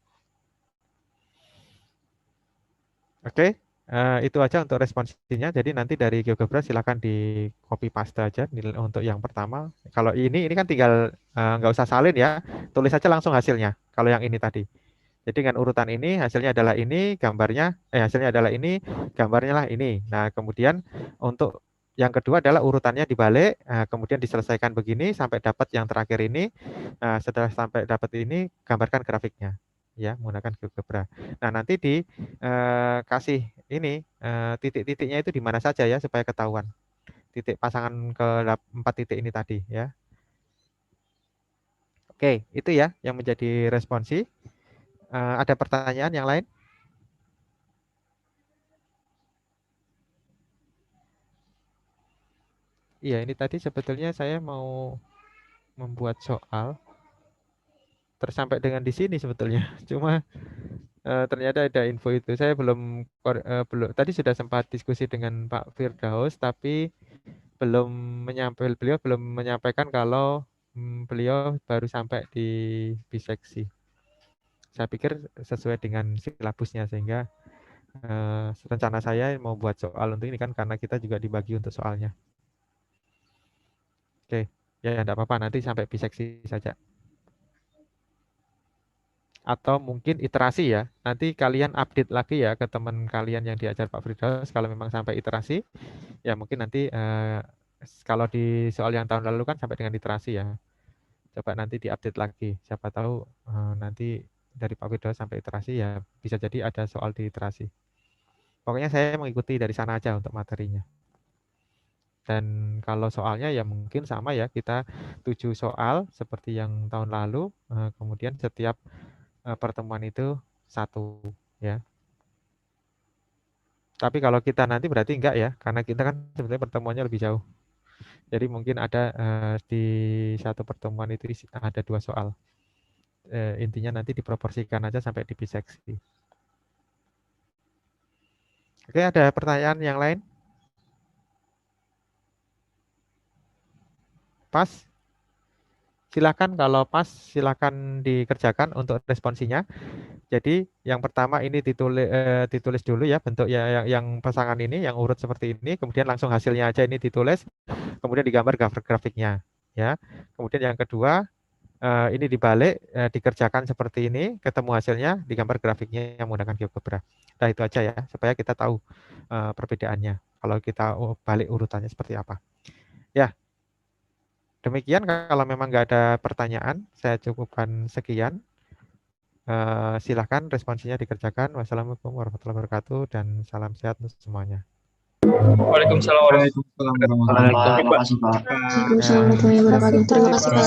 Oke, itu aja untuk responsinya. Jadi nanti dari GeoGebra silahkan di copy paste aja untuk yang pertama. Kalau ini kan tinggal nggak usah salin ya, tulis aja langsung hasilnya. Kalau yang ini tadi. Jadi dengan urutan ini, hasilnya adalah ini, hasilnya adalah ini, gambarnya lah ini. Nah, kemudian untuk yang kedua adalah urutannya dibalik, kemudian diselesaikan begini sampai dapat yang terakhir ini. Setelah sampai dapat ini, gambarkan grafiknya, ya, menggunakan GeoGebra. Nah, nanti dikasih ini titik-titiknya itu di mana saja ya, supaya ketahuan. Titik pasangan ke 4 titik ini tadi ya. Oke, itu ya yang menjadi responsi. Ada pertanyaan yang lain? Iya, ini tadi sebetulnya saya mau membuat soal tersampai dengan di sini sebetulnya. Cuma ternyata ada info itu. Saya belum tadi sudah sempat diskusi dengan Pak Firdaus, tapi beliau belum menyampaikan kalau beliau baru sampai di biseksi. Saya pikir sesuai dengan silabusnya, sehingga rencana saya mau buat soal untuk ini kan, karena kita juga dibagi untuk soalnya. Oke, ya enggak apa-apa, nanti sampai biseksi saja. Atau mungkin iterasi ya. Nanti kalian update lagi ya ke teman kalian yang diajar Pak Firdaus, kalau memang sampai iterasi, ya mungkin nanti kalau di soal yang tahun lalu kan sampai dengan iterasi ya. Coba nanti diupdate lagi. Siapa tahu nanti dari Pak Firdaus sampai iterasi, ya bisa jadi ada soal di iterasi. Pokoknya saya mengikuti dari sana aja untuk materinya. Dan kalau soalnya ya mungkin sama ya, kita 7 soal seperti yang tahun lalu, kemudian setiap pertemuan itu 1 ya. Tapi kalau kita nanti berarti enggak ya, karena kita kan sebenarnya pertemuannya lebih jauh. Jadi mungkin ada di satu pertemuan itu ada 2 soal. Intinya nanti diproporsikan aja sampai di biseksi. Oke, ada pertanyaan yang lain? Pas? Silakan, kalau pas silakan dikerjakan untuk responsinya. Jadi yang pertama ini ditulis dulu ya, bentuk yang pasangan ini, yang urut seperti ini, kemudian langsung hasilnya aja ini ditulis, kemudian digambar grafiknya ya. Kemudian yang kedua ini dibalik, dikerjakan seperti ini, ketemu hasilnya, digambar grafiknya yang menggunakan GeoGebra. Nah, itu aja ya, supaya kita tahu perbedaannya kalau kita balik urutannya seperti apa. Ya, demikian. Kalau memang nggak ada pertanyaan, saya cukupkan sekian. Silahkan responsinya dikerjakan. Wassalamualaikum warahmatullahi wabarakatuh dan salam sehat untuk semuanya. Waalaikumsalam warahmatullahi wabarakatuh. Waalaikumsalam warahmatullahi wabarakatuh. Waalaikumsalam warahmatullahi wabarakatuh. Terima kasih, Pak.